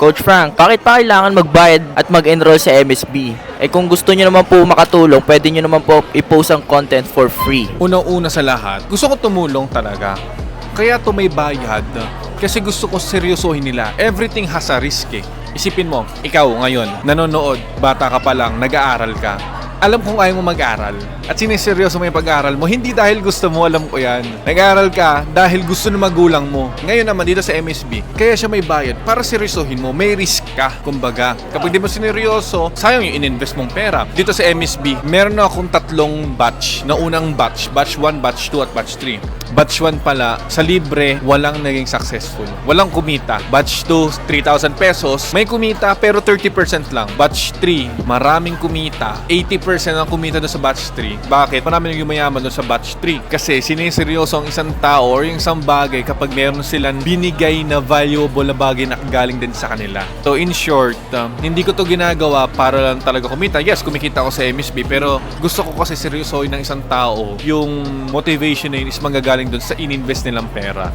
Coach Frank, bakit pa kailangan magbayad at mag-enroll sa MSB? Kung gusto nyo naman po makatulong, pwede nyo naman po i-post ang content for free. Unang-una sa lahat, gusto ko tumulong talaga. Kaya to may bayad. Kasi gusto ko seryosohin nila. Everything has a risk eh. Isipin mo, ikaw ngayon, nanonood, bata ka pa lang, nag-aaral ka. Alam kong ayaw mo mag-aral at siniseryoso mo yung pag-aaral mo, hindi dahil gusto mo, alam ko yan. Nag-aaral ka dahil gusto ng magulang mo. Ngayon naman dito sa MSB, kaya siya may bayad para seryosohin mo, may risk ka, kumbaga. Kapag di mo sineryoso, sayang yung ininvest mong pera. Dito sa MSB, meron na akong tatlong batch. Na unang batch 1, batch 2 at batch 3. Batch 1 pala, sa libre, walang naging successful. Walang kumita. Batch 2, 3,000 pesos. May kumita pero 30% lang. Batch 3, maraming kumita. 80% ang kumita doon sa batch 3. Bakit? Marami nang yumayaman doon sa batch 3. Kasi siniseryoso ang isang tao or yung isang bagay kapag meron silang binigay na valuable na bagay na galing din sa kanila. So in short, hindi ko to ginagawa para lang talaga kumita. Yes, kumikita ako sa MSB pero gusto ko kasi seryosohin ng isang tao yung motivation na yun is manggagaling doon sa ininvest nilang pera.